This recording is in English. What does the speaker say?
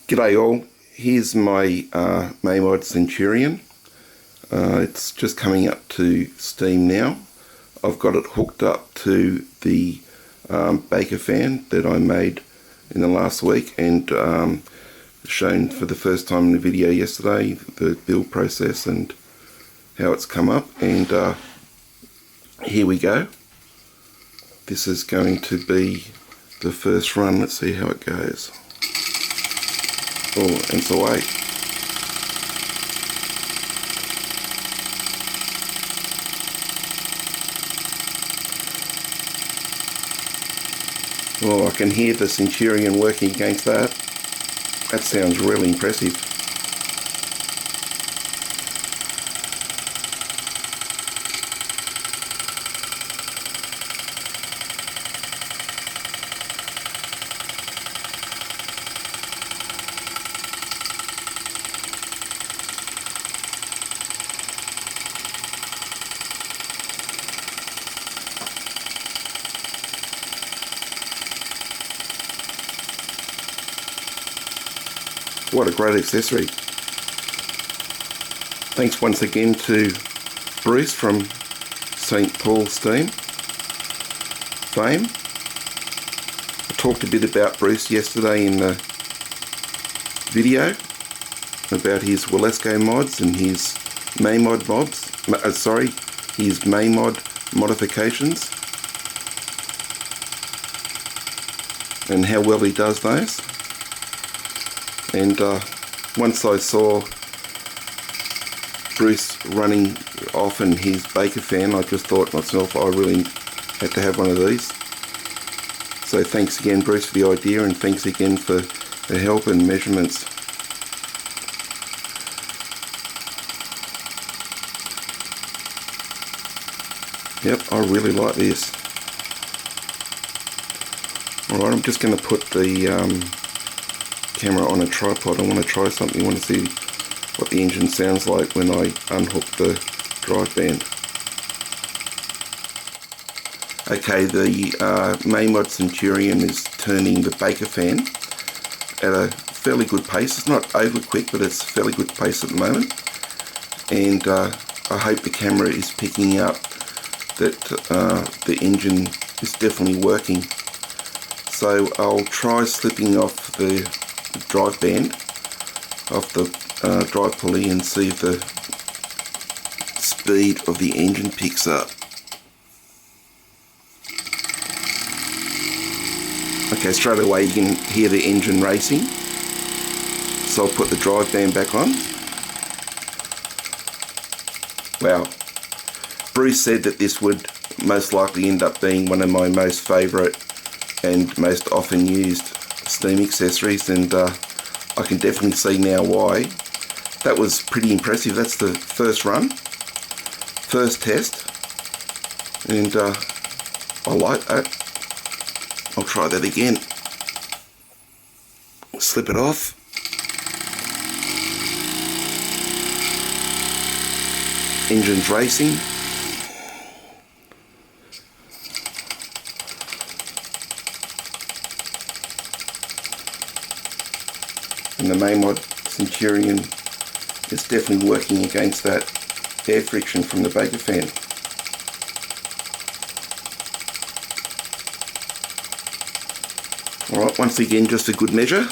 G'day all, here's my Mamod Centurion. It's just coming up to steam now. I've got it hooked up to the Baker fan that I made in the last week and shown for the first time in the video yesterday, the build process and how it's come up. And here we go. This is going to be the first run. Let's see how it goes. Oh, and it's away. Oh, I can hear the Centurion working against that. That sounds really impressive. What a great accessory. Thanks once again to Bruce from St. Paul Steam fame. I talked a bit about Bruce yesterday in the video about his Walesko mods and his Mamod mods, his Mamod modifications and how well he does those. And once I saw Bruce running off in his Baker fan, I just thought to myself, I really had to have one of these. So thanks again, Bruce, for the idea, and thanks again for the help and measurements. Yep, I really like this. Alright, I'm just going to put the camera on a tripod. I want to try something. I want to see what the engine sounds like when I unhook the drive band. Okay, the Mamod Centurion is turning the Baker fan at a fairly good pace. It's not over quick, but it's a fairly good pace at the moment. And I hope the camera is picking up that the engine is definitely working. So I'll try slipping off the drive band off the drive pulley and see if the speed of the engine picks up. Okay, straight away you can hear the engine racing, so I'll put the drive band back on. Wow, Bruce said that this would most likely end up being one of my most favourite and most often used steam accessories, and I can definitely see now why. That was pretty impressive. That's the first run, first test, and I like that. I'll try that again. Slip it off. Engine's racing. And the Mamod Centurion is definitely working against that air friction from the Baker fan. Alright, once again just a good measure.